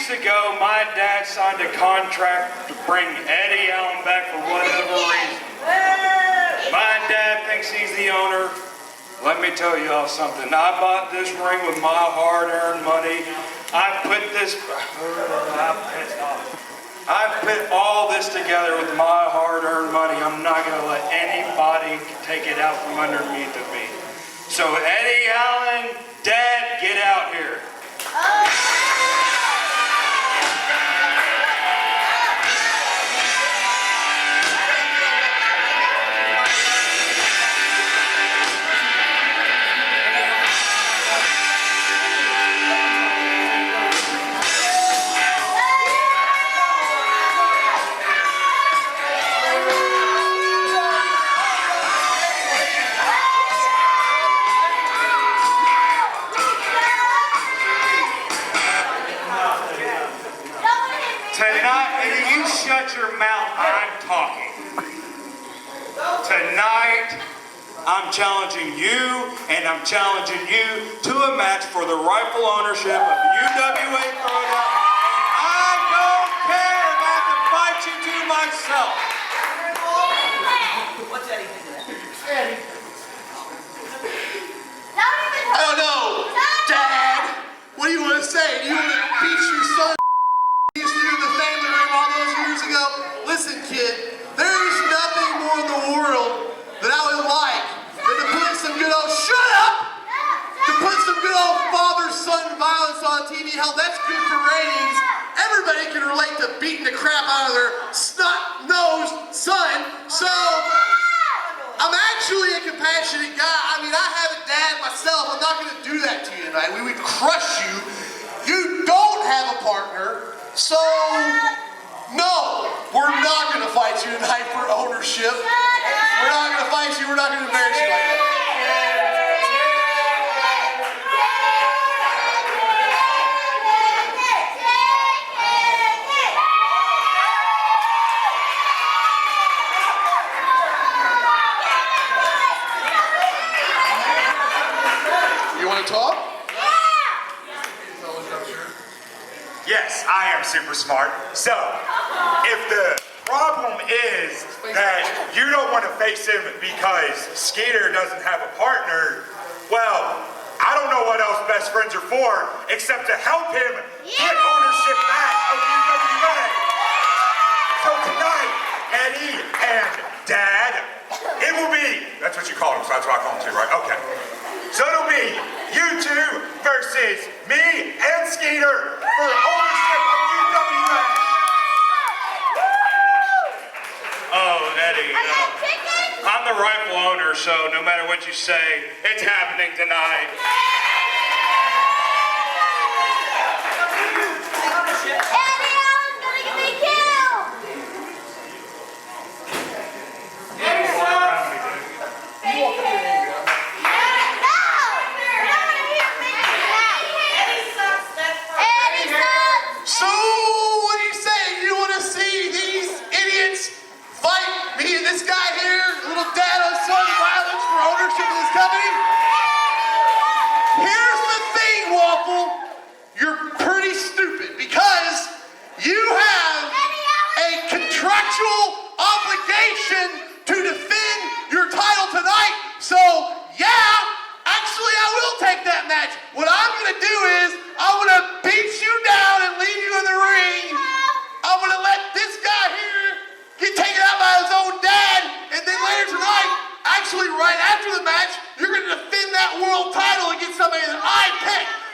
weeks ago, my dad signed a contract to bring Eddie Allen back for whatever reason. My dad thinks he's the owner. Let me tell y'all something. I bought this ring with my hard-earned money. I put all this together with my hard-earned money. I'm not going to let anybody take it out from underneath of me. So Eddie Allen, Dad, get out here. Shut your mouth, I'm talking. Tonight, I'm challenging you, and I'm challenging you to a match for the rightful ownership of UWA ThrowDown, and I don't care if I have to fight you to myself. What's Eddie think of that? Eddie. I don't know, Dad. What do you want to say? Do you want to beat your son? Used to do in the family room all those years ago. Listen, kid, there is nothing more in the world that I would like than to put some good old to put some good old father-son violence on TV. Hell, that's good for ratings. Everybody can relate to beating the crap out of their snot-nosed son. So I'm actually a compassionate guy. I mean, I have a dad myself. I'm not going to do that to you tonight. We would crush you. You don't have a partner. So, no, we're not going to fight you tonight for ownership. We're not going to fight you. We're not going to embarrass you like that. You want to talk? Yes, I am super smart. So, if the problem is that you don't want to face him because Skeeter doesn't have a partner, well, I don't know what else best friends are for except to help him get ownership back of UWA. So tonight, Eddie and Dad, it will be, that's what you call him, so that's what I call him too, right? Okay. So it'll be you two versus me and Skeeter for ownership of UWA. Oh, Eddie, I'm the rightful owner, so no matter what you say, it's happening tonight.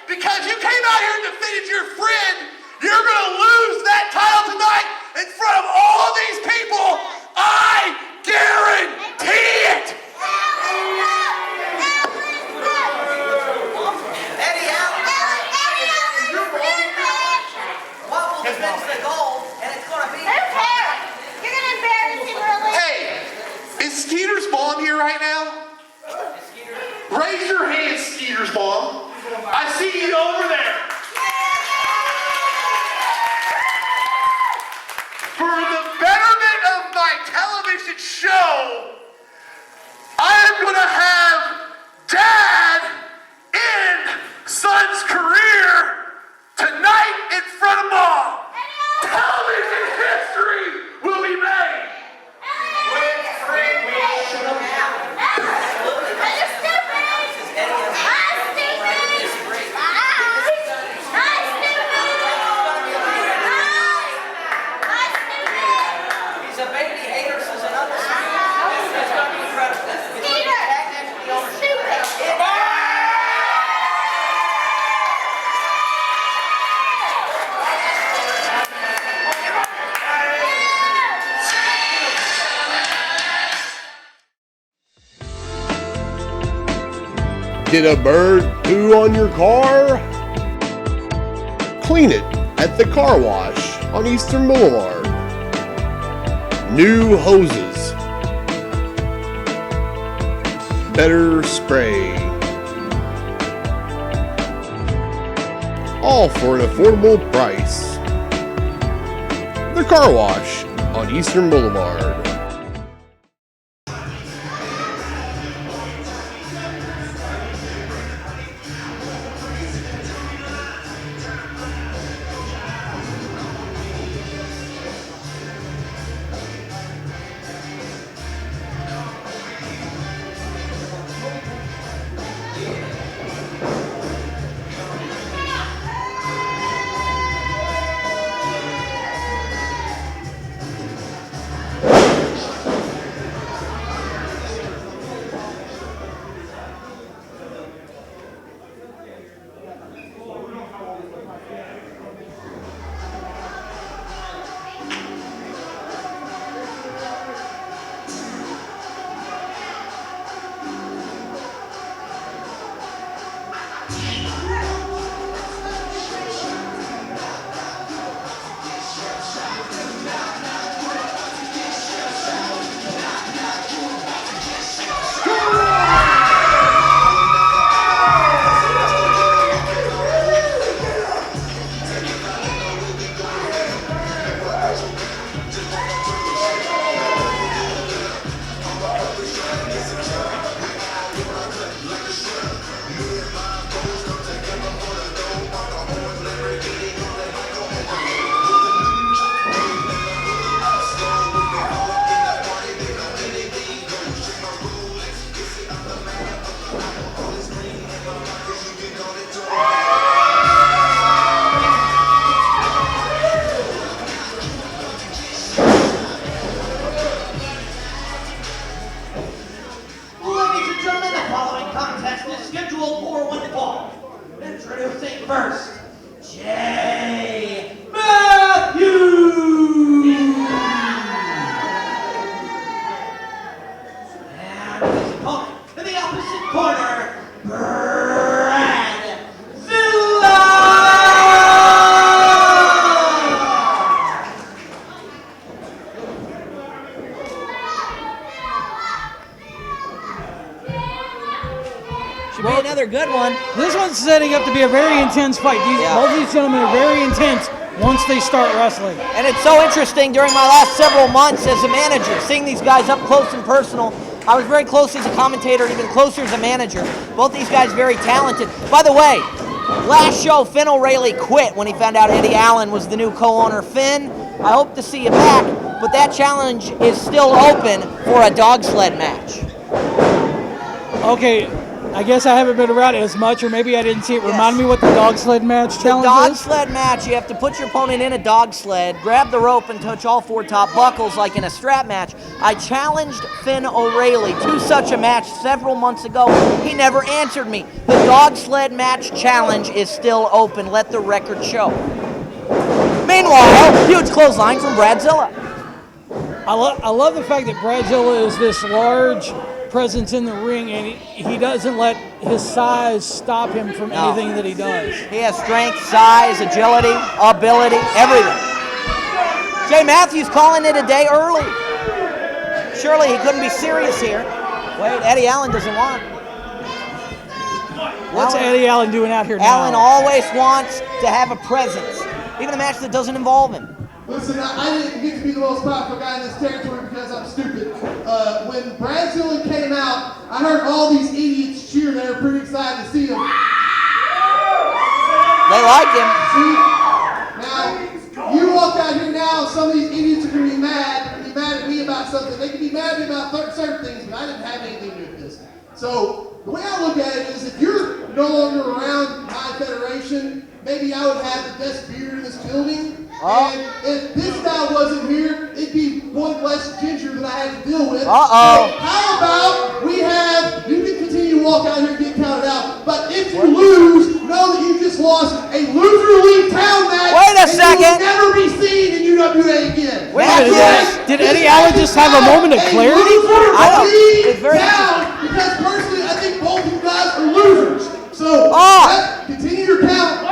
Because you came out here and defended your friend, you're going to lose that title tonight in front of all these people. I guarantee it. Eddie Allen. Waffle defends the gold, and it's going to be. Who cares? You're going to embarrass him, really? Hey, is Skeeter's mom here right now? Raise your hand, Skeeter's mom. I see you over there. For the betterment of my television show, I am going to have Dad end Son's career tonight in front of Mom. Did a bird poo on your car? Clean it at the car wash on Eastern Boulevard. New hoses. Better spray. All for an affordable price. The car wash on Eastern Boulevard. Introducing first, Jay Matthews! And his opponent in the opposite corner, Brad Zilla! Should be another good one. This one's setting up to be a very intense fight. Both of these gentlemen are very intense once they start wrestling. And it's so interesting during my last several months as a manager, seeing these guys up close and personal. I was very close as a commentator, even closer as a manager. Both these guys very talented. By the way, last show, Finn O'Reilly quit when he found out Eddie Allen was the new co-owner. Finn, I hope to see you back, but that challenge is still open for a dog sled match. Okay, I guess I haven't been around it as much, or maybe I didn't see it. Remind me what the dog sled match challenge Dog is? sled match, you have to put your opponent in a dog sled, grab the rope, and touch all four top buckles like in a strap match. I challenged Finn O'Reilly to such a match several months ago. He never answered me. The dog sled match challenge is still open. Let the record show. Meanwhile, huge clothesline from Bradzilla. I love the fact that Bradzilla is this large presence in the ring, and he doesn't let his size stop him from anything that he does. He has strength, size, agility, ability, everything. Jay Matthews calling it a day early. Surely he couldn't be serious here. Wait, Eddie Allen doesn't want. What's Eddie Allen doing out here now? Allen always wants to have a presence, even a match that doesn't involve him. Listen, I didn't get to be the most powerful guy in this territory because I'm stupid. When Bradzilla came out, I heard all these idiots cheer. They were pretty excited to see him. They like him. See? Now, you walk out here now, some of these idiots are going to be mad at me about something. They can be mad at me about certain things, but I didn't have anything to do with this. So, the way I look at it is if you're no longer around my federation, maybe I would have the best beer in this building. And if this guy wasn't here, it'd be one less ginger that I had to deal with. So how about we have, you can continue to walk out here and get counted out, but if you lose, know that you just lost a loser league town match. Wait a second. You will never be seen in UWA again. Wait a second. Did Eddie Allen just have a moment of clarity? I don't. It's very Because personally, I think both of you guys are losers. So, continue your count.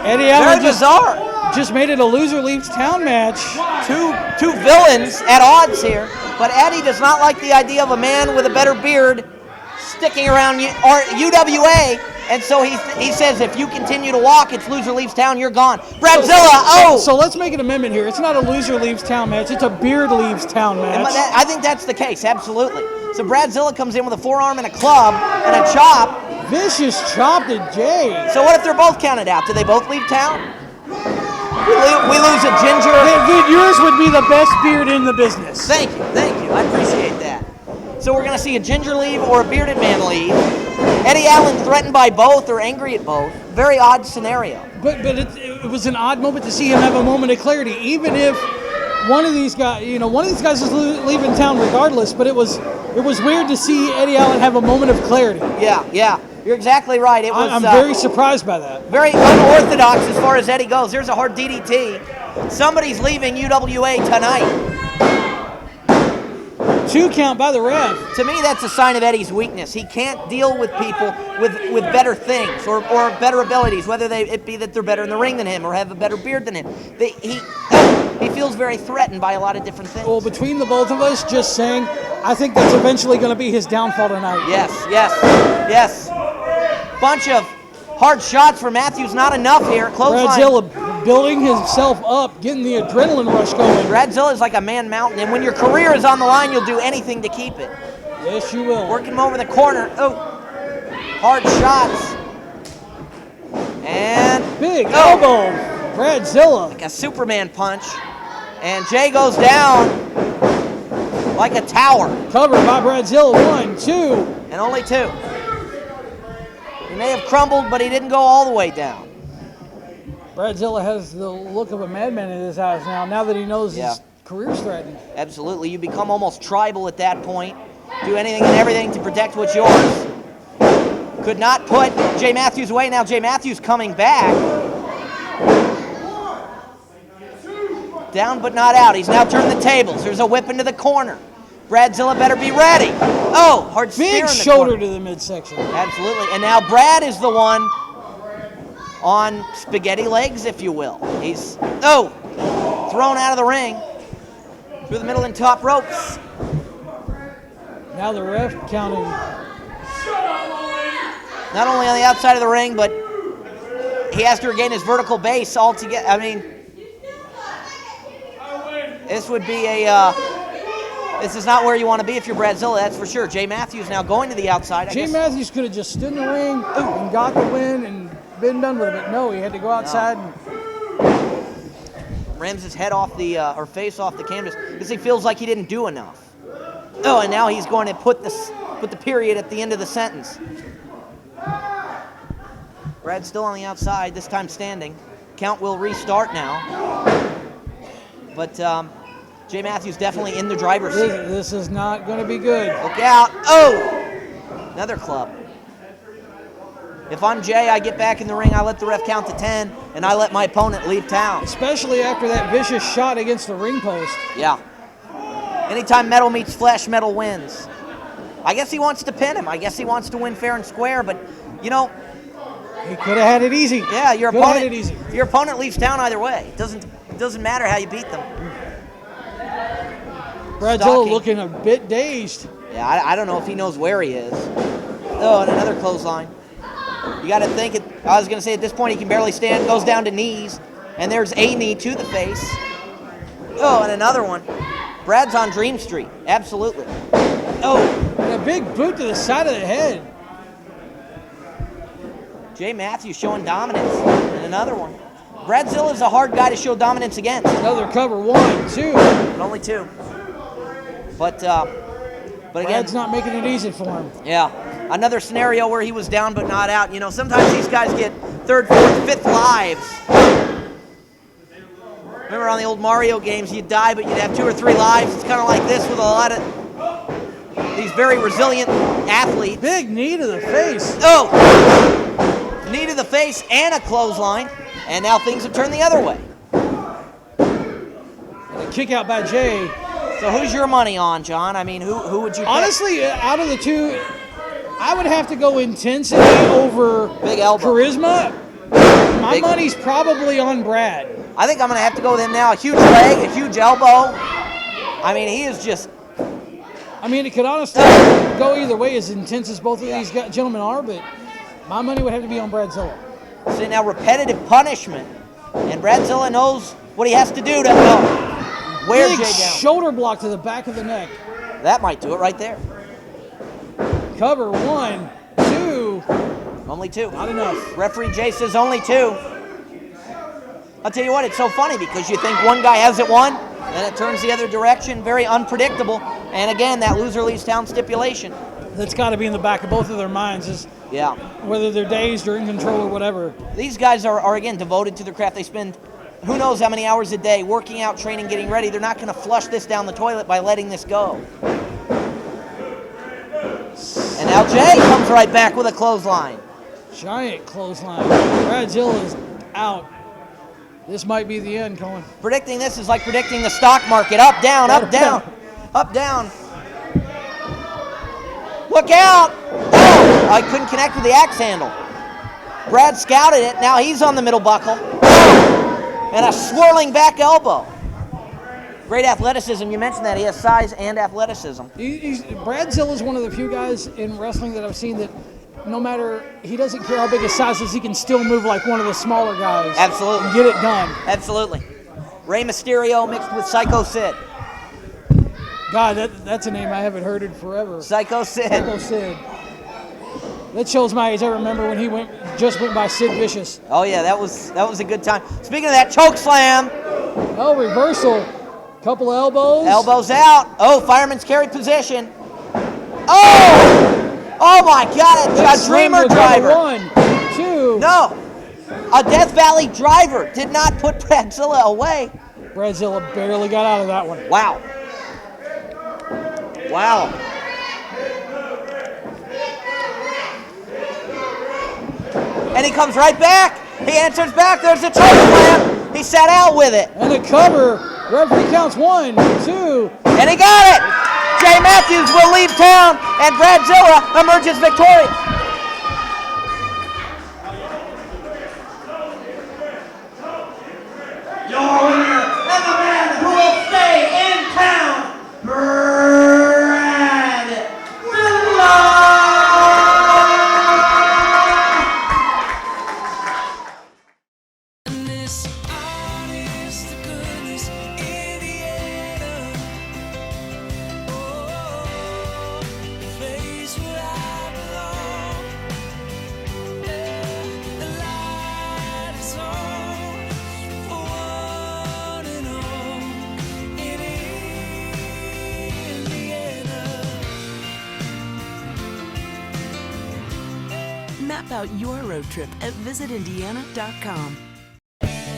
Eddie Very Allen bizarre. just made it a loser leaves town match. Two villains at odds here, but Eddie does not like the idea of a man with a better beard sticking around UWA, and so he says if you continue to walk, it's loser leaves town, you're gone. Bradzilla, So let's make an amendment here. It's not a loser leaves town match. It's a beard leaves town match. I think that's the case, absolutely. So Bradzilla comes in with a forearm and a club and a chop. Vicious chop to Jay. So what if they're both counted out? Do they both leave town? We lose a ginger. Yours would be the best beard in the business. Thank you. I appreciate that. So we're going to see a ginger leave or a bearded man leave. Eddie Allen threatened by both or angry at both. Very odd scenario. But it was an odd moment to see him have a moment of clarity, even if one of these guys is leaving town regardless. But it was weird to see Eddie Allen have a moment of clarity. Yeah. You're exactly right. It was. I'm very surprised by that. Very unorthodox as far as Eddie goes. There's a hard DDT. Somebody's leaving UWA tonight. 2 count by the ref. To me, that's a sign of Eddie's weakness. He can't deal with people with better things or better abilities, whether it be that they're better in the ring than him or have a better beard than him. He feels very threatened by a lot of different things. Well, between the both of us, just saying, I think that's eventually going to be his downfall tonight. Yes. Bunch of hard shots for Matthews, not enough here. Clothesline. Bradzilla building himself up, getting the adrenaline rush going. Bradzilla is like a man mountain, and when your career is on the line, you'll do anything to keep it. Yes, you will. Working him over the corner. Oh, hard shots. And big elbow. Bradzilla. Like a Superman punch. And Jay goes down like a tower. Covered by Bradzilla. 1, 2. And only 2. He may have crumbled, but he didn't go all the way down. Bradzilla has the look of a madman in his eyes now that he knows his career's threatened. Absolutely. You become almost tribal at that point. Do anything and everything to protect what's yours. Could not put Jay Matthews away. Now Jay Matthews coming back. Down but not out. He's now turned the tables. There's a whip into the corner. Bradzilla better be ready. Oh, hard spear Big in the shoulder corner. to the midsection. Absolutely. And now Brad is the one on spaghetti legs, if you will. He's, thrown out of the ring through the middle and top ropes. Now the ref counting. Not only on the outside of the ring, but he has to regain his vertical base altogether. I mean, this would be this is not where you want to be if you're Bradzilla, that's for sure. Jay Matthews now going to the outside. Jay Matthews could have just stood in the ring and got the win and been done with it, but no, he had to go outside and rams his head off the or face off the canvas because he feels like he didn't do enough. Oh, and now he's going to put the period at the end of the sentence. Brad's still on the outside, this time standing. Count will restart now. But Jay Matthews definitely in the driver's seat. This is not going to be good. Look out. Oh! Another club. If I'm Jay, I get back in the ring, I let the ref count to 10, and I let my opponent leave town. Especially after that vicious shot against the ring post. Yeah. Anytime metal meets flesh, metal wins. I guess he wants to pin him. I guess he wants to win fair and square, but, you know. He could have had it easy. Yeah, your opponent leaves town either way. It doesn't matter how you beat them. Bradzilla looking a bit dazed. Yeah, I don't know if he knows where he is. Oh, and another clothesline. You got to think, I was going to say at this point he can barely stand, goes down to knees, and there's a knee to the face. Oh, and another one. Brad's on Dream Street, absolutely. Oh. And a big boot to the side of the head. Jay Matthews showing dominance, and another one. Bradzilla's a hard guy to show dominance against. Another cover, 1, 2. But only 2. But again, Brad's not making it easy for him. Yeah. Another scenario where he was down but not out. You know, sometimes these guys get 3rd, 4th, 5th lives. Remember on the old Mario games, you'd die, but you'd have 2 or 3 lives. It's kind of like this with a lot of these very resilient athletes. Big knee to the face. Oh! Knee to the face and a clothesline. And now things have turned the other way. And a kick out by Jay. So who's your money on, John? I mean, who would you pick? Honestly, out of the two, I would have to go intensity over Big elbow. charisma. My Big- money's probably on Brad. I think I'm going to have to go with him now. A huge leg, a huge elbow. I mean, he is just... I mean, it could honestly go either way, as intense as both of these gentlemen are, but my money would have to be on Bradzilla. See, now repetitive punishment. And Bradzilla knows what he has to do to wear Big Jay down. shoulder block to the back of the neck. That might do it right there. Cover, 1, 2. Only 2. Not enough. Referee Jay says only 2. I'll tell you what, it's so funny because you think one guy has it won, and it turns the other direction. Very unpredictable. And again, that loser leaves town stipulation. That's got to be in the back of both of their minds, is Yeah. whether they're dazed or in control or whatever. These guys are again, devoted to their craft. They spend who knows how many hours a day working out, training, getting ready. They're not going to flush this down the toilet by letting this go. And now Jay comes right back with a clothesline. Giant clothesline. Bradzilla's out. This might be the end, Cohen. Predicting this is like predicting the stock market. Up, down, up, down, up, down. Look out! Oh, I couldn't connect with the axe handle. Brad scouted it. Now he's on the middle buckle. And a swirling back elbow. Great athleticism. You mentioned that. He has size and athleticism. Bradzilla's one of the few guys in wrestling that I've seen that no matter, he doesn't care how big his size is, he can still move like one of the smaller guys. Absolutely. And get it done. Absolutely. Rey Mysterio mixed with Psycho Sid. God, that's a name I haven't heard in forever. Psycho Sid. Psycho Sid. That shows my age. I remember when he just went by Sid Vicious. Oh yeah, that was a good time. Speaking of that, choke slam. Oh, reversal. Couple of elbows. Elbows out. Oh, fireman's carry position. Oh! Oh my God! A dreamer driver. 1, 2. No, a Death Valley driver did not put Bradzilla away. Bradzilla barely got out of that one. Wow. Wow. And he comes right back. He answers back. There's a choke slam. He sat out with it. And a cover. Referee counts 1, 2. And he got it. Jay Matthews will leave town, and Bradzilla emerges victorious. Your winner and the man who will stay in town, Bradzilla. Map out your road trip at visitindiana.com.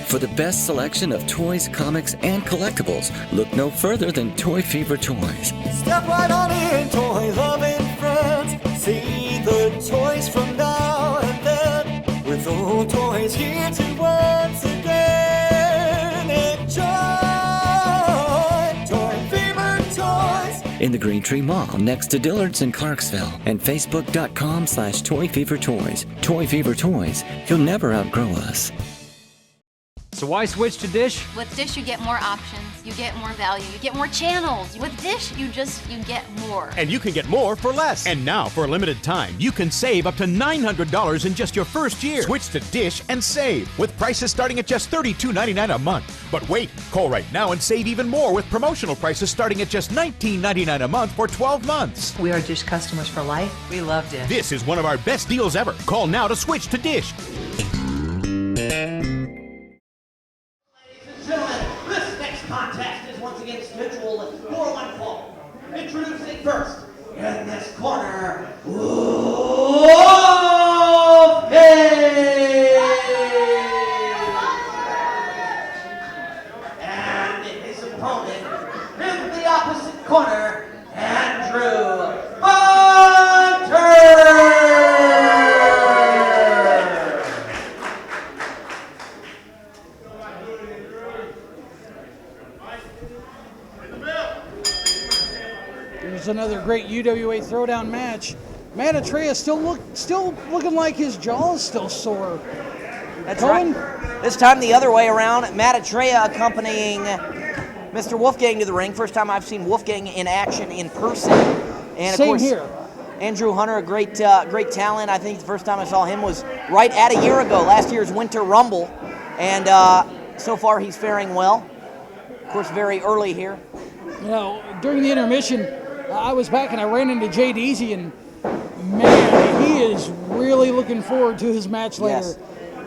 For the best selection of toys, comics, and collectibles, look no further than Toy Fever Toys. Step right on in, toy loving friends. See the toys from now and then. With old toys here to once again enjoy Toy Fever Toys. In the Green Tree Mall, next to Dillard's in Clarksville, and Facebook.com/Toy Fever Toys. Toy Fever Toys. You'll never outgrow us. So why switch to Dish? With Dish, you get more options, you get more value, you get more channels. With Dish, you get more. And you can get more for less. And now, for a limited time, you can save up to $900 in just your first year. Switch to Dish and save, with prices starting at just $32.99 a month. But wait, call right now and save even more with promotional prices starting at just $19.99 a month for 12 months. We are Dish customers for life. We love Dish. This is one of our best deals ever. Call now to switch to Dish. This next contest is once again scheduled for one fall. Introducing first, in this corner, and his opponent, in the opposite corner, Andrew Hunter. There's another great UWA Throwdown match. Matt Atreya still looking like his jaw is still sore. That's right. This time the other way around. Matt Atreya accompanying Mr. Wolfgang to the ring. First time I've seen Wolfgang in action in person. And of Same course, here. Andrew Hunter, a great talent. I think the first time I saw him was right at a year ago, last year's Winter Rumble. And so far he's faring well. Of course, very early here. You know, during the intermission, I was back and I ran into Jay Deasy, and man, he is really looking forward to his match later. Yes.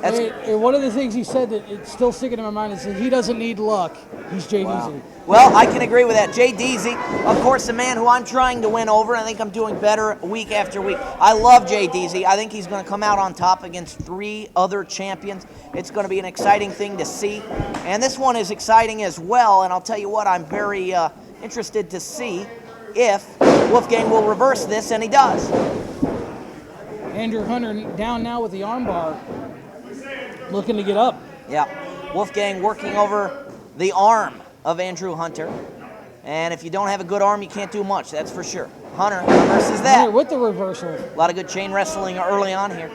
And one of the things he said that it's still sticking in my mind is that he doesn't need luck. He's Jay Deasy. Well, I can agree with that. Jay Deasy, of course, the man who I'm trying to win over. I think I'm doing better week after week. I love Jay Deasy. I think he's going to come out on top against 3 other champions. It's going to be an exciting thing to see. And this one is exciting as well. And I'll tell you what, I'm very interested to see if Wolfgang will reverse this, and he does. Andrew Hunter down now with the armbar, looking to get up. Yeah, Wolfgang working over the arm of Andrew Hunter. And if you don't have a good arm, you can't do much, that's for sure. Hunter reverses that. Hunter with the reversal. A lot of good chain wrestling early on here.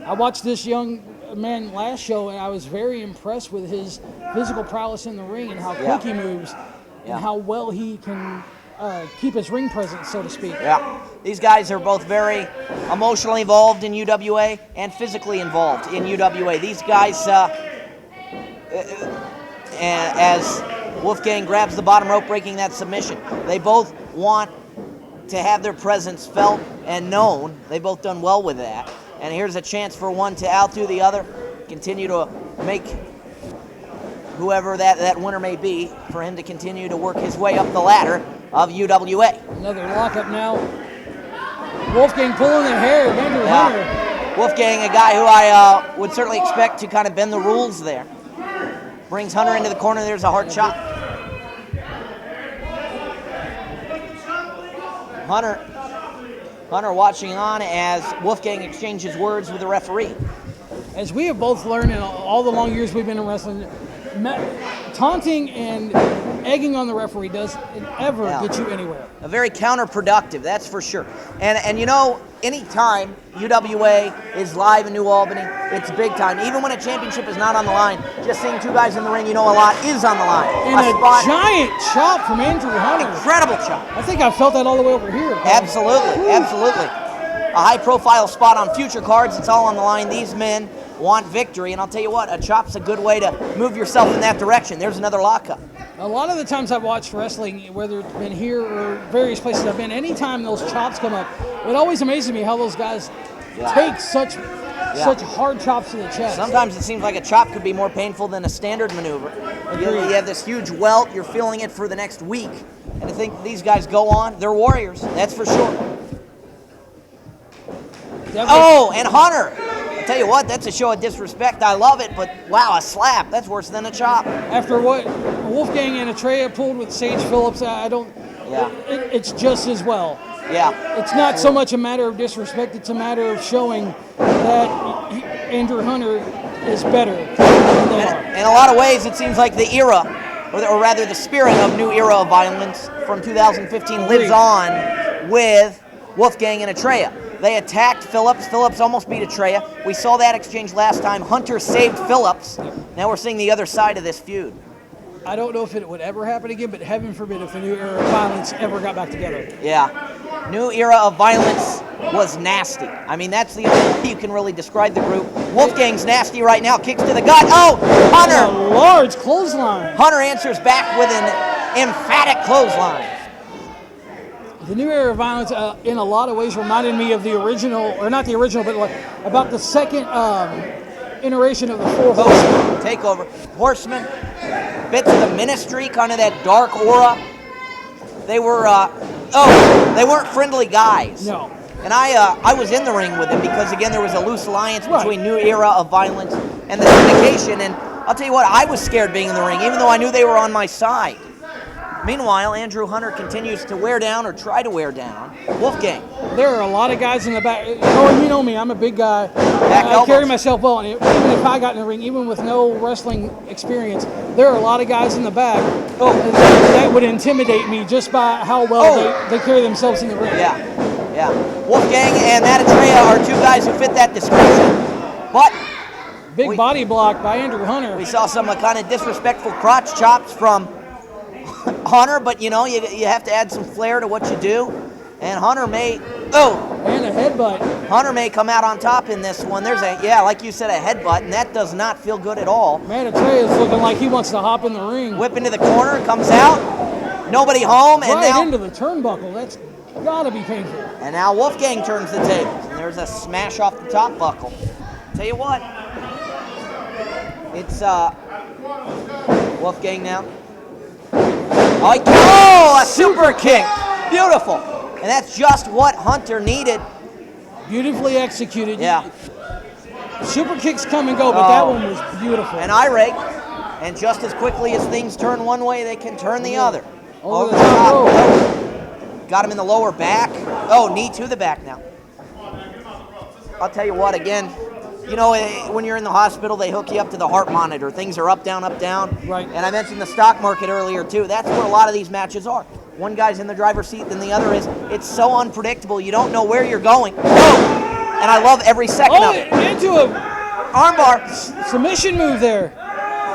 I watched this young man last show, and I was very impressed with his physical prowess in the ring and how quick he moves and how well he can keep his ring presence, so to speak. Yeah, these guys are both very emotionally involved in UWA and physically involved in UWA. These guys, as Wolfgang grabs the bottom rope, breaking that submission, they both want to have their presence felt and known. They've both done well with that. And here's a chance for one to outdo the other, continue to make whoever that winner may be, for him to continue to work his way up the ladder of UWA. Another lockup now. Wolfgang pulling the hair of Andrew Hunter. Wolfgang, a guy who I would certainly expect to kind of bend the rules there. Brings Hunter into the corner. There's a hard shot. Hunter watching on as Wolfgang exchanges words with the referee. As we have both learned in all the long years we've been in wrestling, taunting and egging on the referee doesn't ever get you anywhere. Very counterproductive, that's for sure. And you know, anytime UWA is live in New Albany, it's big time. Even when a championship is not on the line, just seeing 2 guys in the ring, you know a lot is on the line. And a giant chop from Andrew Hunter. Incredible chop. I think I felt that all the way over here. Absolutely, absolutely. A high-profile spot on future cards, it's all on the line. These men want victory, and I'll tell you what, a chop's a good way to move yourself in that direction. There's another lockup. A lot of the times I've watched wrestling, whether it's been here or various places I've been, anytime those chops come up, it always amazes me how those guys take such hard chops to the chest. Sometimes it seems like a chop could be more painful than a standard maneuver. You have this huge welt, you're feeling it for the next week, and to think these guys go on, they're warriors, that's for sure. Oh, and Hunter! I tell you what, that's a show of disrespect. I love it, but wow, a slap, that's worse than a chop. After what Wolfgang and Atreya pulled with Sage Phillips, I don't, it's just as well. Yeah. It's not so much a matter of disrespect, it's a matter of showing that Andrew Hunter is better than they are. In a lot of ways, it seems like the era, or rather the spirit of New Era of Violence from 2015 lives on with Wolfgang and Atreya. They attacked Phillips. Phillips almost beat Atreya. We saw that exchange last time. Hunter saved Phillips. Now we're seeing the other side of this feud. I don't know if it would ever happen again, but heaven forbid if the New Era of Violence ever got back together. Yeah. New Era of Violence was nasty. I mean, that's the only way you can really describe the group. Wolfgang's nasty right now. Kicks to the gut. Oh, Hunter! A large clothesline. Hunter answers back with an emphatic clothesline. The New Era of Violence, in a lot of ways, reminded me of the original, or not the original, but about the second iteration of the Four Horsemen. Takeover. Horsemen, bits of the Ministry, kind of that dark aura. They were, they weren't friendly guys. No. And I was in the ring with them because, again, there was a loose alliance between New Era of Violence and the syndication. And I'll tell you what, I was scared being in the ring, even though I knew they were on my side. Meanwhile, Andrew Hunter continues to wear down, or try to wear down, Wolfgang. There are a lot of guys in the back. Oh, you know me, I'm a big guy. I carry myself well. And even if I got in the ring, even with no wrestling experience, there are a lot of guys in the back that would intimidate me just by how well they carry themselves in the ring. Yeah. Yeah. Wolfgang and Matt Atreya are two guys who fit that description. But big body block by Andrew Hunter. We saw some kind of disrespectful crotch chops from Hunter, but you know, you have to add some flair to what you do. And Hunter may, and a headbutt. Hunter may come out on top in this one. There's like you said, a headbutt, and that does not feel good at all. Matt Atreya is looking like he wants to hop in the ring. Whip into the corner, comes out, nobody home, and right now into the turnbuckle. That's gotta be painful. And now Wolfgang turns the tables, and there's a smash off the top buckle. Tell you what, it's Wolfgang now. Oh, a super kick, beautiful. And that's just what Hunter needed. Beautifully executed. Yeah. Super kicks come and go, but that one was beautiful. And eye rake. And just as quickly as things turn one way, they can turn the other. Over the top. Got him in the lower back. Oh, knee to the back now. I'll tell you what, again, you know, when you're in the hospital, they hook you up to the heart monitor. Things are up, down, Right. And I mentioned the stock market earlier, too. That's what a lot of these matches are. One guy's in the driver's seat, then the other is. It's so unpredictable. You don't know where you're going. And I love every second of it. Into a armbar. Submission move there.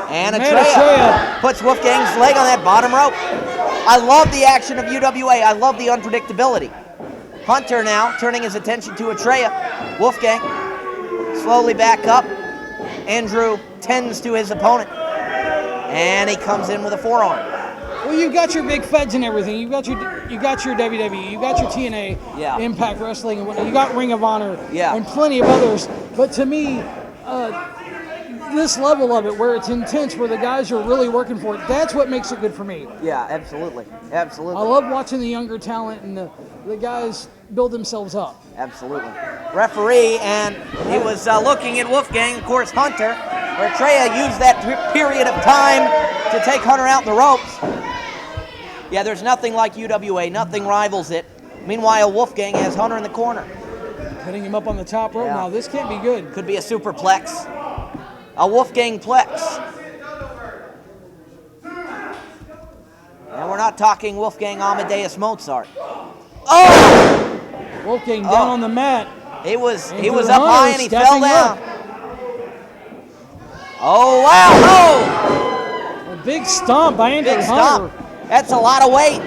And Atreya puts Wolfgang's leg on that bottom rope. I love the action of UWA. I love the unpredictability. Hunter now turning his attention to Atreya. Wolfgang slowly back up. Andrew tends to his opponent. And he comes in with a forearm. Well, you've got your big feds and everything. You got your WWE, you got your TNA, Impact Wrestling, and whatnot. You got Ring of Honor, and plenty of others. But to me, this level of it, where it's intense, where the guys are really working for it, that's what makes it good for me. Yeah, absolutely, absolutely. I love watching the younger talent and the guys build themselves up. Absolutely. Referee, and he was looking at Wolfgang, of course, Hunter, where Atreya used that period of time to take Hunter out in the ropes. Yeah, there's nothing like UWA. Nothing rivals it. Meanwhile, Wolfgang has Hunter in the corner. Putting him up on the top rope now. This can't be good. Could be a superplex. A Wolfgang plex. And we're not talking Wolfgang Amadeus Mozart. Oh! Wolfgang down on the mat. He was up high and he fell down. Oh, wow. Oh! A big stomp by Andrew Hunter. Stomp. That's a lot of weight.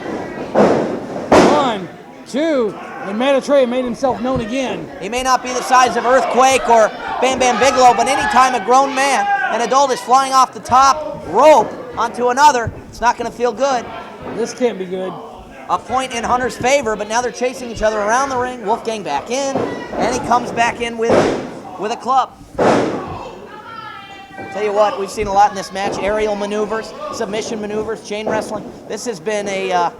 1, 2, and Matt Atreya made himself known again. He may not be the size of Earthquake or Bam Bam Bigelow, but anytime a grown man, an adult, is flying off the top rope onto another, it's not going to feel good. This can't be good. A point in Hunter's favor, but now they're chasing each other around the ring. Wolfgang back in, and he comes back in with a club. Tell you what, we've seen a lot in this match. Aerial maneuvers, submission maneuvers, chain wrestling. This has been a,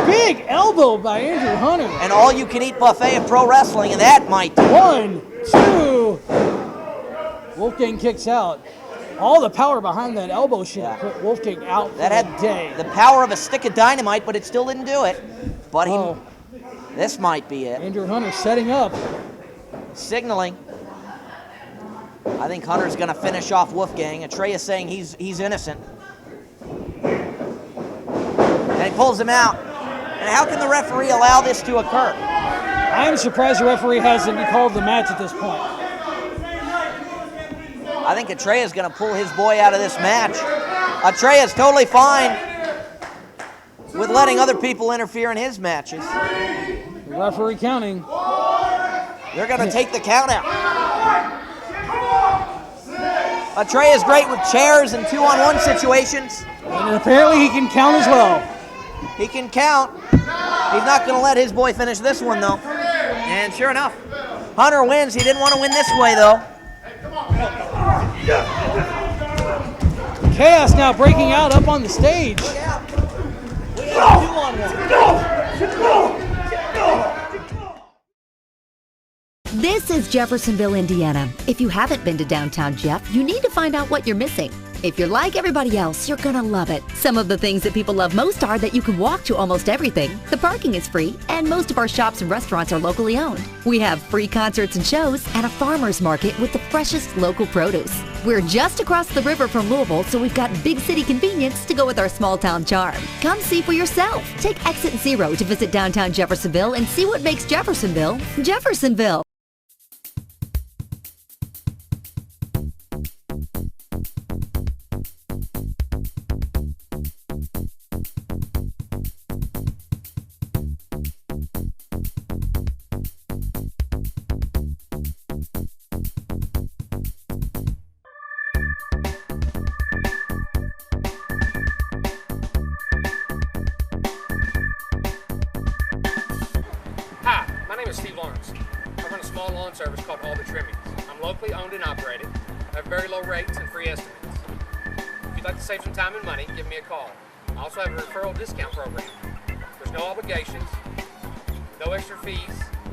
big elbow by Andrew Hunter. An all-you-can-eat buffet of pro wrestling, and that might do. 1, 2. Wolfgang kicks out. All the power behind that elbow should have put Wolfgang out that for had the day. The power of a stick of dynamite, but it still didn't do it. But this might be it. Andrew Hunter setting up. Signaling. I think Hunter's going to finish off Wolfgang. Atreya saying he's innocent. And he pulls him out. And how can the referee allow this to occur? I am surprised the referee hasn't called the match at this point. I think Atreya's going to pull his boy out of this match. Atreya's totally fine with letting other people interfere in his matches. The referee counting. They're going to take the count out. Atreya's great with chairs and 2-on-1 situations. And apparently he can count as well. He can count. He's not going to let his boy finish this one, though. And sure enough, Hunter wins. He didn't want to win this way, though. Chaos now breaking out up on the stage. Look out. We have 2-on-1. This is Jeffersonville, Indiana. If you haven't been to downtown Jeff, you need to find out what you're missing. If you're like everybody else, you're gonna love it. Some of the things that people love most are that you can walk to almost everything, the parking is free, and most of our shops and restaurants are locally owned. We have free concerts and shows, and a farmer's market with the freshest local produce. We're just across the river from Louisville, so we've got big city convenience to go with our small town charm. Come see for yourself. Take Exit 0 to visit downtown Jeffersonville and see what makes Jeffersonville, Jeffersonville. Hi, my name is Steve Lawrence. I run a small lawn service called All the Trimmings. I'm locally owned and operated. I have very low rates and free estimates. If you'd like to save some time and money, give me a call. I also have a referral discount program. There's no obligations, no extra fees.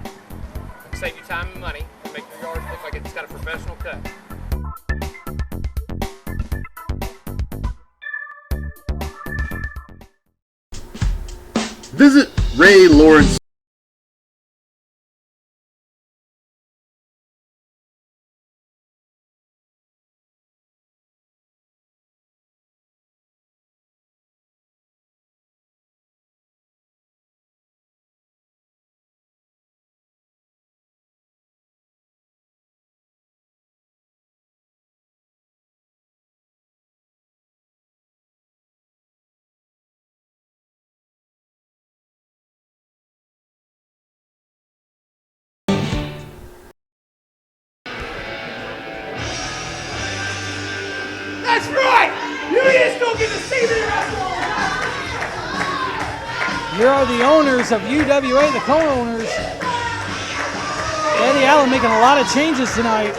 I can save you time and money and make your yard look like it's got a professional cut. Visit Ray Lawrence. That's right! You just don't get to see me wrestle! Here are the owners of UWA, the co-owners. Eddie Allen making a lot of changes tonight.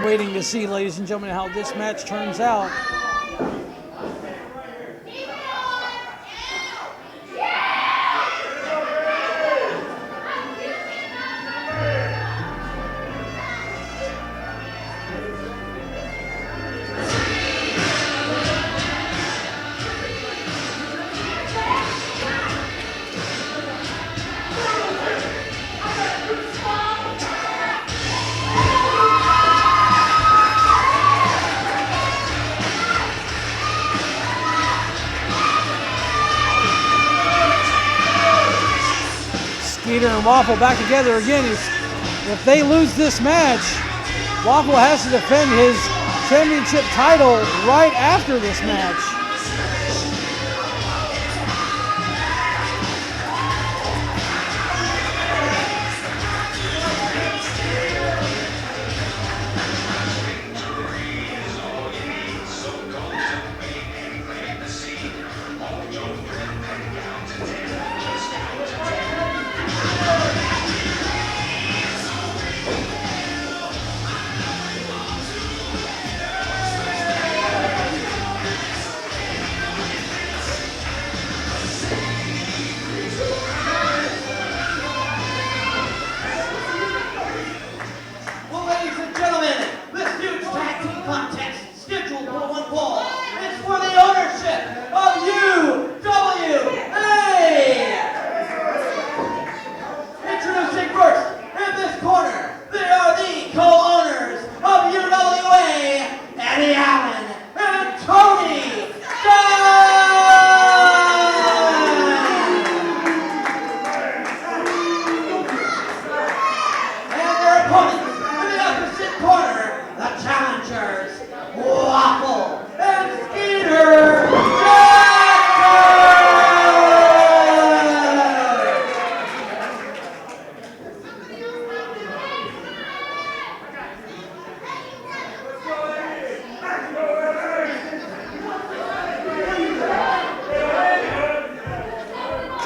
Waiting to see, ladies and gentlemen, how this match turns out. Skeeter and Waffle back together again. If they lose this match, Waffle has to defend his championship title right after this match.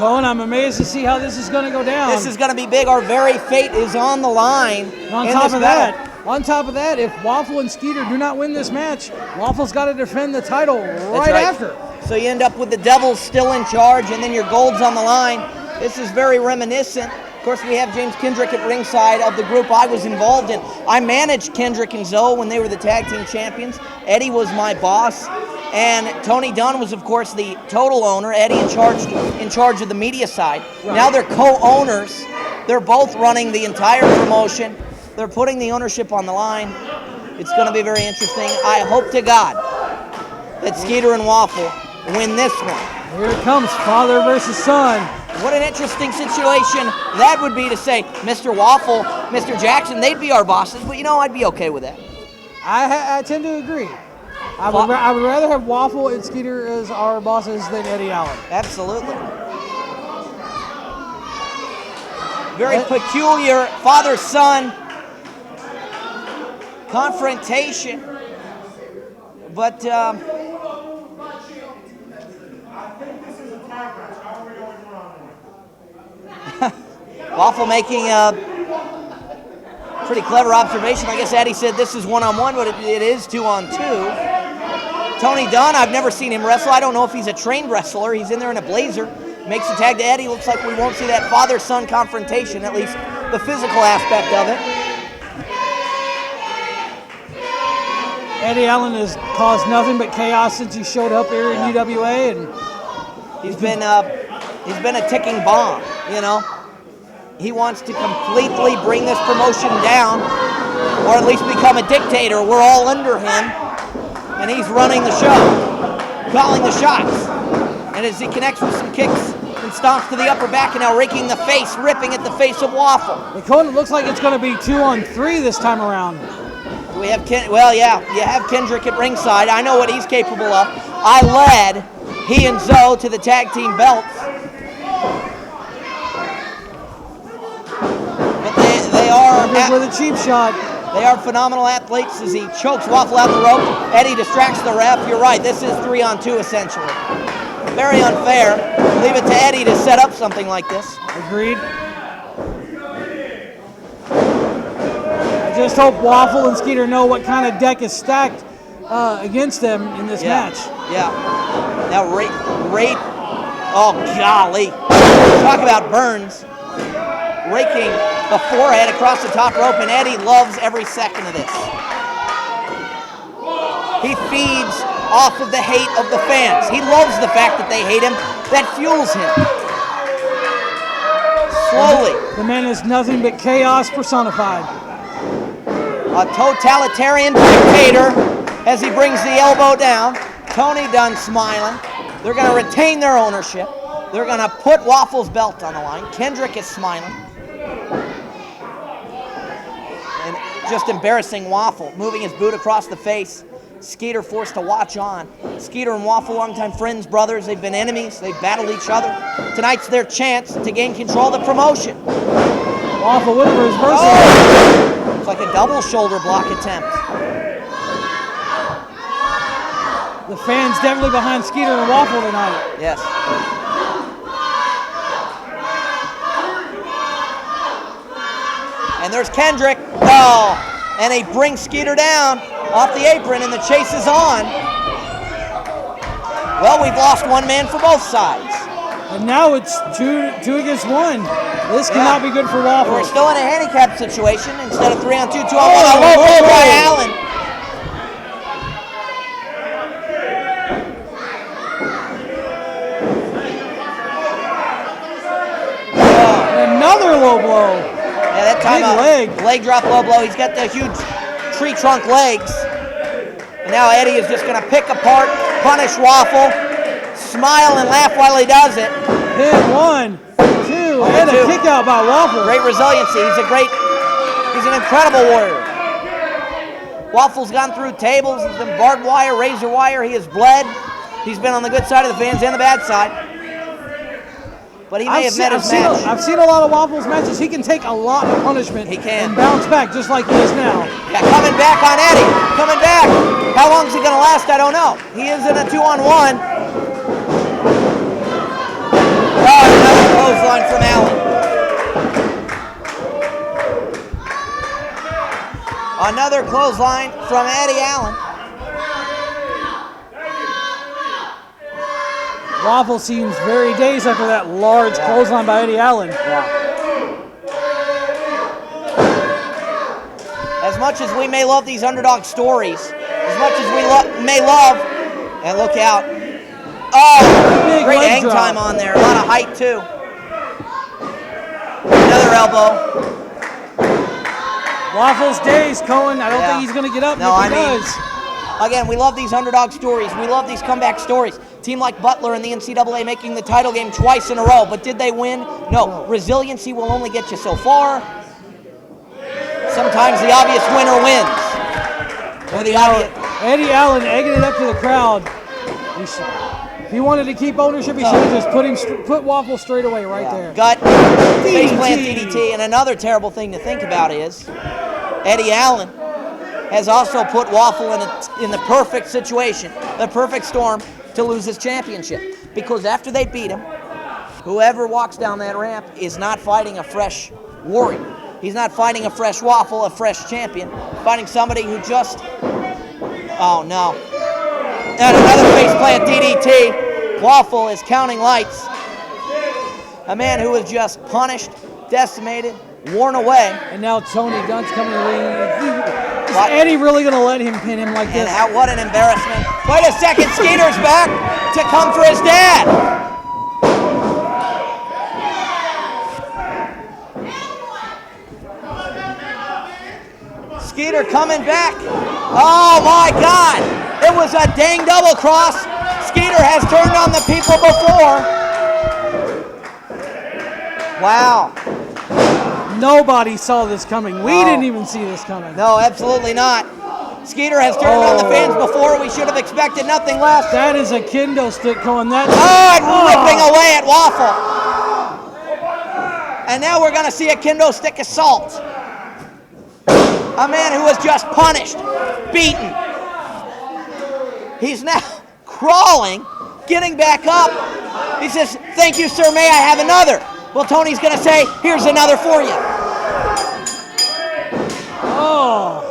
Cohen, I'm amazed to see how this is going to go down. This is going to be big. Our very fate is on the line. On top of that, if Waffle and Skeeter do not win this match, Waffle's got to defend the title right after. So you end up with the Devils still in charge, and then your gold's on the line. This is very reminiscent. Of course, we have James Kendrick at ringside of the group I was involved in. I managed Kendrick and Zoe when they were the tag team champions. Eddie was my boss. And Tony Dunn was, of course, the total owner. Eddie in charge of the media side. Right. Now they're co-owners. They're both running the entire promotion. They're putting the ownership on the line. It's going to be very interesting. I hope to God that Skeeter and Waffle win this one. Here it comes, father versus son. What an interesting situation that would be to say, Mr. Waffle, Mr. Jackson, they'd be our bosses, but I'd be okay with that. I tend to agree. I would rather have Waffle and Skeeter as our bosses than Eddie Allen. Absolutely. Very peculiar father-son confrontation. But Waffle making a pretty clever observation. I guess Eddie said this is one-on-one, but it is two-on-two. Tony Dunn, I've never seen him wrestle. I don't know if he's a trained wrestler. He's in there in a blazer. Makes the tag to Eddie. Looks like we won't see that father-son confrontation, at least the physical aspect of it. Eddie Allen has caused nothing but chaos since he showed up here in UWA, and he's been a ticking bomb. He wants to completely bring this promotion down, or at least become a dictator. We're all under him, and he's running the show, calling the shots. And as he connects with some kicks and stomps to the upper back, and now raking the face, ripping at the face of Waffle. It looks like it's going to be 2-on-3 this time around. We have you have Kendrick at ringside. I know what he's capable of. I led he and Zoe to the tag team belts. But they are with a cheap shot. They are phenomenal athletes as he chokes Waffle out the rope. Eddie distracts the ref. You're right, this is 3-on-2 essentially. Very unfair. Leave it to Eddie to set up something like this. Agreed. I just hope Waffle and Skeeter know what kind of deck is stacked against them in this match. Yeah. Now rape. Oh golly! Talk about burns. Raking the forehead across the top rope, and Eddie loves every second of this. He feeds off of the hate of the fans. He loves the fact that they hate him. That fuels him. Slowly. The man is nothing but chaos personified. A totalitarian dictator as he brings the elbow down. Tony Dunn smiling. They're going to retain their ownership. They're going to put Waffle's belt on the line. Kendrick is smiling. And just embarrassing Waffle, moving his boot across the face. Skeeter forced to watch on. Skeeter and Waffle, longtime friends, brothers. They've been enemies. They've battled each other. Tonight's their chance to gain control of the promotion. Waffle with a reversal. Oh! It's like a double shoulder block attempt. The fans definitely behind Skeeter and Waffle tonight. Yes. And there's Kendrick. Oh! And he brings Skeeter down off the apron, and the chase is on. Well, we've lost one man for both sides. And now it's two against one. This cannot be good for Waffle. We're still in a handicap situation instead of 3-on-2, 2-on-1. Oh, by Allen. Another low blow. Yeah, that time leg drop low blow. He's got the huge tree trunk legs. And now Eddie is just going to pick apart, punish Waffle, smile and laugh while he does it. Hit 1, 2, and a kick out by Waffle. Great resiliency. He's an incredible warrior. Waffle's gone through tables, he's been barbed wire, razor wire, he has bled. He's been on the good side of the fans and the bad side. But he may have met his match. I've seen a lot of Waffle's matches. He can take a lot of punishment. He can. And bounce back just like he is now. Yeah, coming back on Eddie. Coming back. How long is he going to last? I don't know. He is in a 2-on-1. Oh, another clothesline from Allen. Another clothesline from Eddie Allen. Waffle seems very dazed after that large clothesline by Eddie Allen. As much as we may love these underdog stories, as much as we may love, and look out. Oh, Big great leg hang drop. time on there. A lot of height, too. Another elbow. Waffle's dazed, Cohen. I don't think he's going to get up. No, if he I mean, does. again, we love these underdog stories. We love these comeback stories. Team like Butler in the NCAA making the title game twice in a row. But did they win? No. Resiliency will only get you so far. Sometimes the obvious winner wins. Or the obvious. Eddie Allen egging it up to the crowd. If he wanted to keep ownership, he should have just put Waffle straight away right there. Gut, face plant DDT. And another terrible thing to think about is Eddie Allen has also put Waffle in the perfect situation, the perfect storm to lose his championship. Because after they beat him, whoever walks down that ramp is not fighting a fresh warrior. He's not fighting a fresh Waffle, a fresh champion. Fighting somebody who just, oh no. And another faceplant DDT. Waffle is counting lights. A man who was just punished, decimated, worn away. And now Tony Gunn's coming to the ring. Is Eddie really going to let him pin him like this? And what an embarrassment. Wait a second, Skeeter's back to come for his dad. Skeeter coming back. Oh my God. It was a dang double cross. Skeeter has turned on the people before. Wow. Nobody saw this coming. We didn't even see this coming. No, absolutely not. Skeeter has turned on the fans before. We should have expected nothing less. That is a kendo stick, Cohen. Ripping away at Waffle. And now we're going to see a kendo stick assault. A man who was just punished, beaten. He's now crawling, getting back up. He says, "Thank you, sir. May I have another?" Well, Tony's going to say, "Here's another for you." Oh,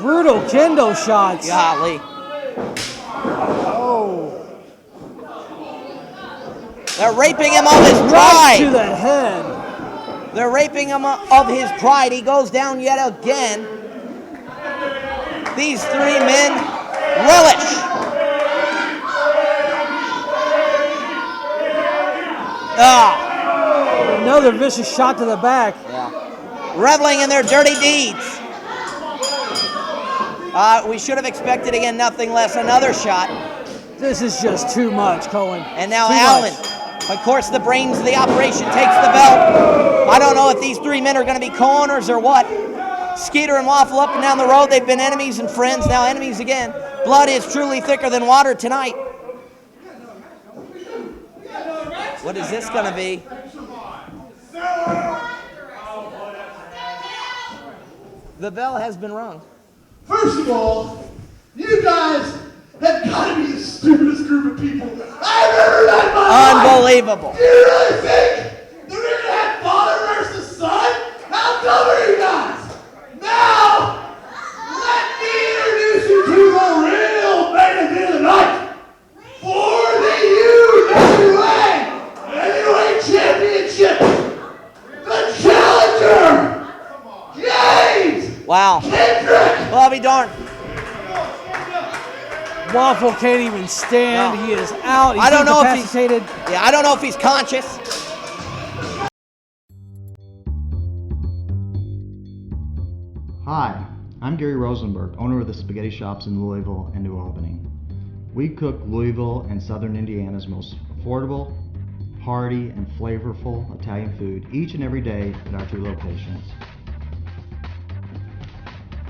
brutal kendo shots. Golly. Oh. They're raping him of his pride. Right to the head. They're raping him of his pride. He goes down yet again. These three men relish. Another vicious shot to the back. Reveling in their dirty deeds. We should have expected, again, nothing less. Another shot. This is just too much, Cohen. And now Allen, of course, the brains of the operation, takes the belt. I don't know if these three men are going to be co-owners or what. Skeeter and Waffle up and down the road. They've been enemies and friends, now enemies again. Blood is truly thicker than water tonight. What is this going to be? The bell has been rung. First of all, you guys have got to be the stupidest group of people I've ever met in my life. Unbelievable. Do you really think that we're going to have father versus son? How dumb are you guys? Now, let me introduce you to the real main event of the night. For the UWA Heavyweight Championship, the challenger, James Wow. Kendrick. Well, I'll be darned. Waffle can't even stand. No. He is out. He's I don't know if incapacitated. I don't know if he's conscious. Hi, I'm Gary Rosenberg, owner of the Spaghetti Shops in Louisville and New Albany. We cook Louisville and Southern Indiana's most affordable, hearty, and flavorful Italian food each and every day at our 2 locations.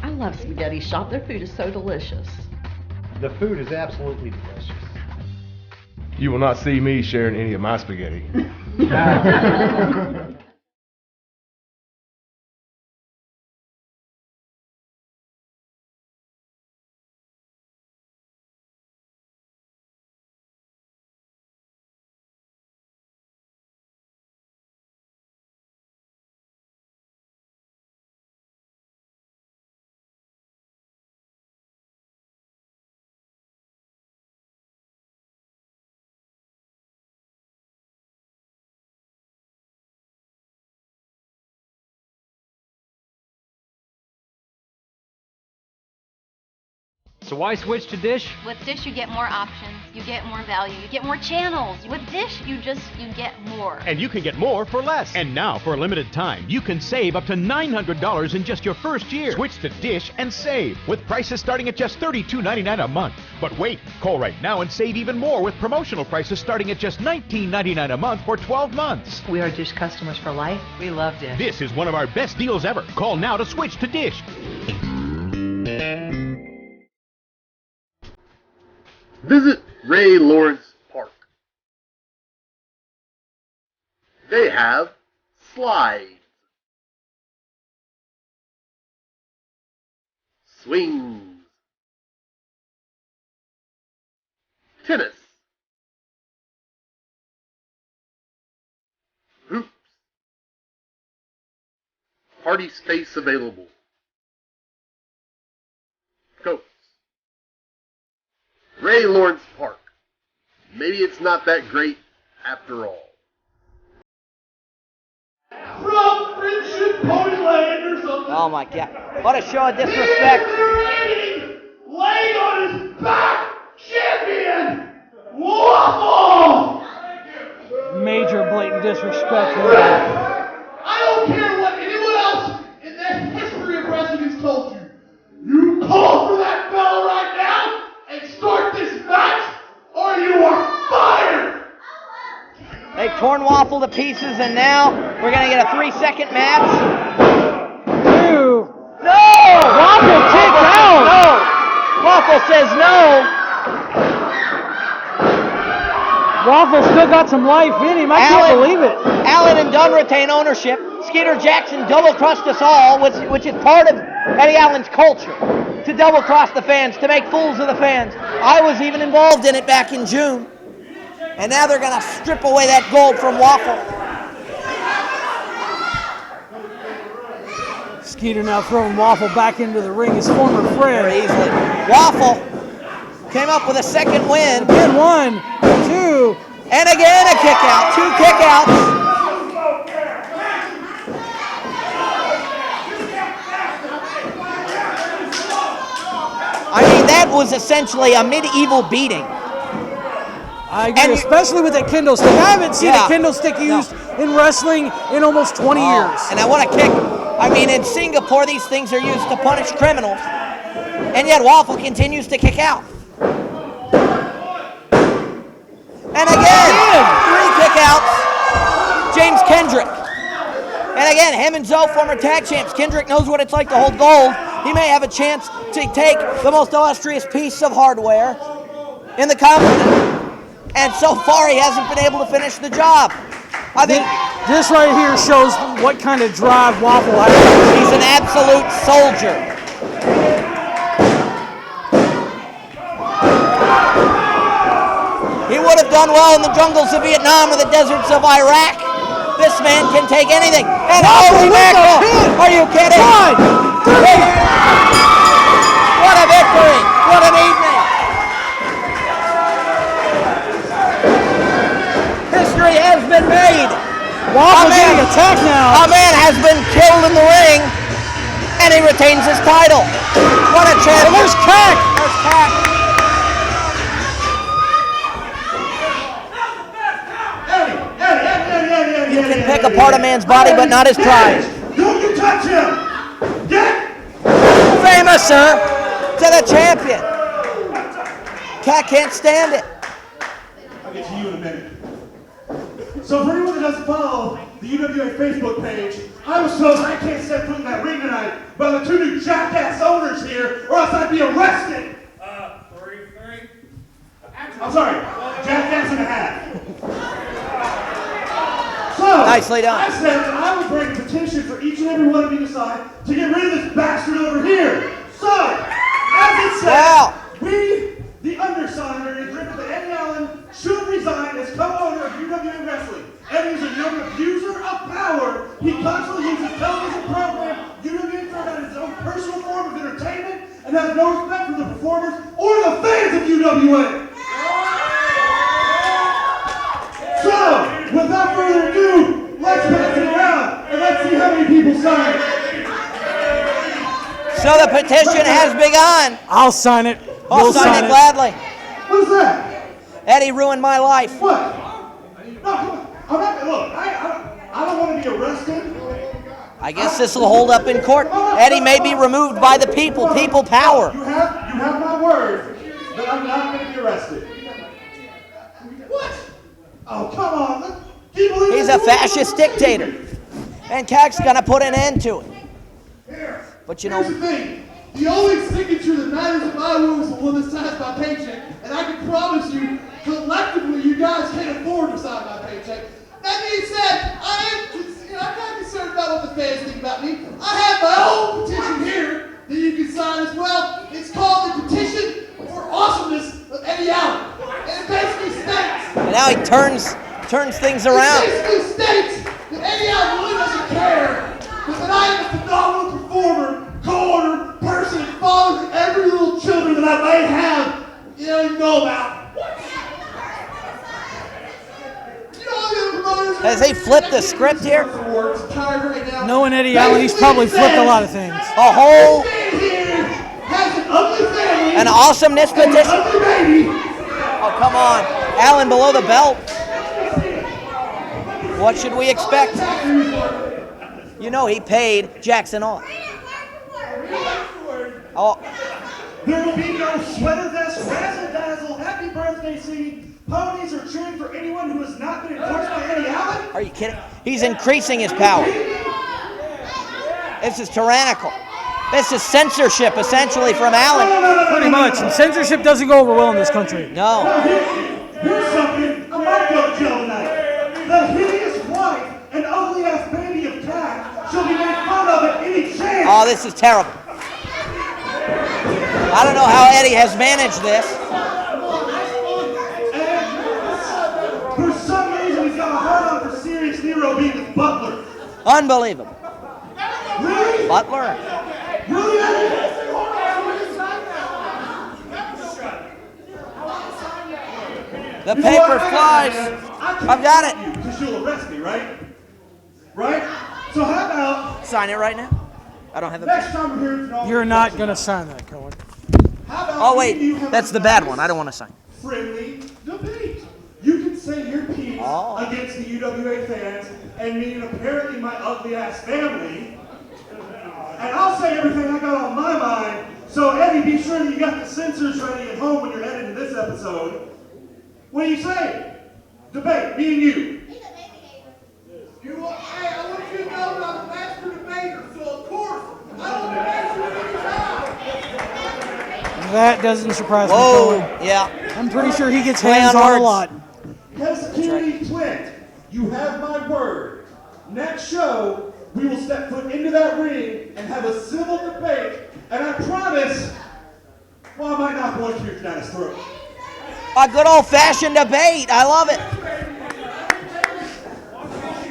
I love Spaghetti Shop. Their food is so delicious. The food is absolutely delicious. You will not see me sharing any of my spaghetti. So why switch to Dish? With Dish, you get more options, you get more value, you get more channels. With Dish, you get more. And you can get more for less. And now, for a limited time, you can save up to $900 in just your first year. Switch to Dish and save, with prices starting at just $32.99 a month. But wait, call right now and save even more with promotional prices starting at just $19.99 a month for 12 months. We are Dish customers for life. We love Dish. This is one of our best deals ever. Call now to switch to Dish. Visit Ray Lawrence Park. They have slides, swings, tennis, hoops, party space available, coats. Ray Lawrence Park. Maybe it's not that great after all. From Friendship Ponyland or something. Oh my God. What a show of disrespect. Laying on his back, champion, Waffle! Major blatant disrespect. I don't care what anyone else in the history of wrestling has told you. You call for that bell right now and start this match, or you are fired! They've torn Waffle to pieces, and now we're going to get a 3-second match. Two. No! Waffle kicked out! No! Waffle says no. Waffle still got some life in him. I can't believe it. Allen and Dunn retain ownership. Skeeter Jackson double-crossed us all, which is part of Eddie Allen's culture, to double-cross the fans, to make fools of the fans. I was even involved in it back in June. And now they're going to strip away that gold from Waffle. Skeeter now throwing Waffle back into the ring, his former friend. Very easily. Waffle came up with a second win. Again, 1, 2. And again a kick out. 2 kick outs. I mean, that was essentially a medieval beating. I agree, especially with that kendo stick. I haven't seen a kendo stick used in wrestling in almost 20 years. And I want to kick. I mean, in Singapore, these things are used to punish criminals. And yet Waffle continues to kick out. And again, 3 kick outs. James Kendrick. And again, him and Zoe, former tag champs. Kendrick knows what it's like to hold gold. He may have a chance to take the most illustrious piece of hardware in the company. And so far, he hasn't been able to finish the job. I think this right here shows what kind of drive Waffle has. He's an absolute soldier. He would have done well in the jungles of Vietnam or the deserts of Iraq. This man can take anything. And holy mackerel! Are you kidding? 1, 3. What a victory! What an evening! History has been made. Waffle's getting attacked now. A man has been killed in the ring, and he retains his title. What a champion! Oh, there's Cack. There's Cack. You can pick apart a man's body, but not his pride. Don't you touch him! Get Famous, sir, to the champion. Cat can't stand it. I'll get to you in a minute. So for anyone that doesn't follow the UWA Facebook page, I was told I can't step foot in that ring tonight by the 2 new jackass owners here, or else I'd be arrested. 3. I'm sorry, jackass and a half. So, Nicely done. I said that I would bring a petition for each and every one of you to sign to get rid of this bastard over here. So, as it says, we, the undersigner, is written that Eddie Allen should resign as co-owner of UWA Wrestling. Eddie is a known abuser of power. He constantly uses television program UWA ThrowDown as his own personal form of entertainment and has no respect for the performers or the fans of UWA. So, without further ado, let's pass it around and let's see how many people sign. So the petition has begun. I'll sign it. I'll sign it gladly. What is that? Eddie ruined my life. What? No, come on. I'm not, look, I don't want to be arrested. I guess this will hold up in court. Eddie may be removed by the people. People power. You have my word that I'm not going to be arrested. What? Oh, come on. Can you believe He's a fascist dictator. And CAC's going to put an end to it. But you know, here's the thing. The only signature that matters in my world is the one that signs my paycheck. And I can promise you, collectively, you guys can't afford to sign my paycheck. That being said, I'm kind of concerned about what the fans think about me. I have my own petition here that you can sign as well. It's called the Petition for Awesomeness of Eddie Allen. And it basically states... And now he turns things around. It basically states that Eddie Allen really doesn't care, but that I am a phenomenal performer, co-owner, person, and father to every little children that I may have you don't even know about. Has he flipped the script here? Knowing Eddie Allen, he's probably flipped a lot of things. A whole... An awesomeness petition? Oh, come on. Allen below the belt. What should we expect? You know he paid Jackson off. Oh. There will be no sweater vest, razzle dazzle, happy birthday singing, ponies, or cheering for anyone who has not been endorsed by Eddie Allen. Are you kidding? He's increasing his power. This is tyrannical. This is censorship, essentially, from Allen. Pretty much. And censorship doesn't go over well in this country. No. Here's something I might go to jail tonight. The hideous wife and ugly-ass baby of Cat shall be made fun of at any chance. Oh, this is terrible. I don't know how Eddie has managed this. And for some reason, he's got a hard-on for Serious Nero being with Butler. Unbelievable. Really? Butler. Really, Eddie? The paper flies. I've got it. Because you'll arrest me, right? Right? So how about... Sign it right now. I don't have the next time we're here... You're not going to sign that, Cohen. Oh, wait. That's the bad one. I don't want to sign. Friendly debate. You can say your piece against the UWA fans and me and apparently my ugly-ass family. And I'll say everything I got on my mind. So, Eddie, be sure that you got the censors ready at home when you're editing this episode. What do you say? Debate, me and you. Hey, I want you to know that I'm a master debater, so of course, I don't debate you any time. That doesn't surprise me, Whoa, Cohen. yeah. I'm pretty sure he gets hands on a lot. Security Twint, you have my word. Next show, we will step foot into that ring and have a civil debate, and I promise, well, I might not point you down his throat. A good old-fashioned debate. I love it.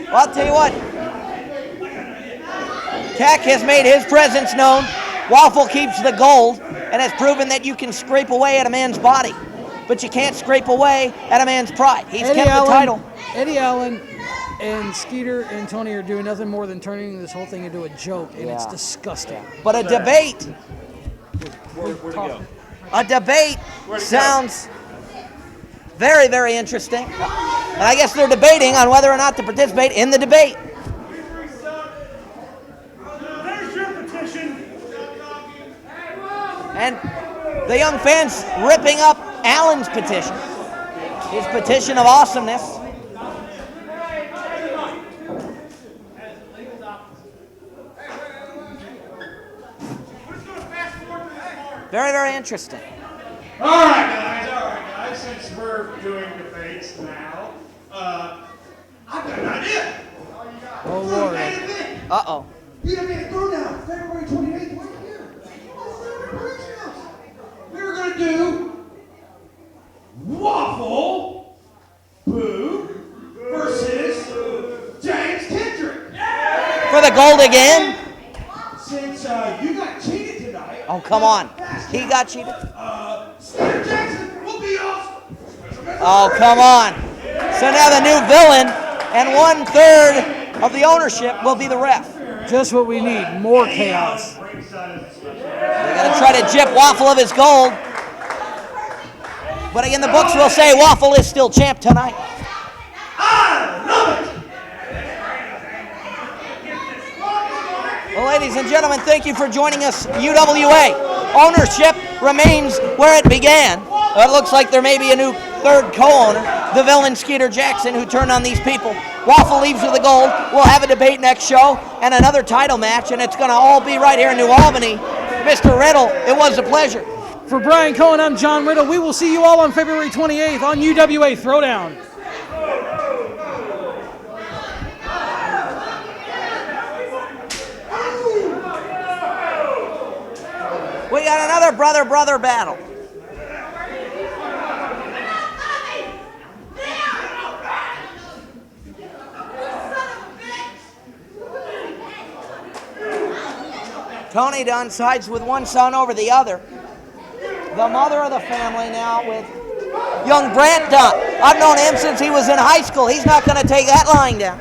Well, I'll tell you what. Cac has made his presence known. Waffle keeps the gold and has proven that you can scrape away at a man's body, but you can't scrape away at a man's pride. He's kept the title. Eddie Allen and Skeeter and Tony are doing nothing more than turning this whole thing into a joke, and it's disgusting. But a debate. Where'd it go? A debate sounds very, very interesting. And I guess they're debating on whether or not to participate in the debate. There's your petition. And the young fans ripping up Allen's petition. His petition of awesomeness. Very, very interesting. All right, guys. Since we're doing debates now, I've got an idea. Oh, Lord. Uh-oh. UWA ThrowDown, February 28th, right here. We're going to do Waffle Boo versus James Kendrick. For the gold again? Since you got cheated tonight. Oh, come on. He got cheated? Skeeter Jackson will be off. Oh, come on. So now the new villain and 1/3 of the ownership will be the ref. Just what we need, more chaos. They're going to try to jip Waffle of his gold. But again, the books will say Waffle is still champ tonight. Well, ladies and gentlemen, thank you for joining us. UWA ownership remains where it began. It looks like there may be a new third co-owner, the villain Skeeter Jackson, who turned on these people. Waffle leaves with the gold. We'll have a debate next show and another title match, and it's going to all be right here in New Albany. Mr. Riddle, it was a pleasure. For Brian Cohen, I'm John Riddle. We will see you all on February 28th on UWA Throwdown. We got another brother-brother battle. Tony Dunn sides with one son over the other. The mother of the family now with young Brant Dunn. I've known him since he was in high school. He's not going to take that lying down.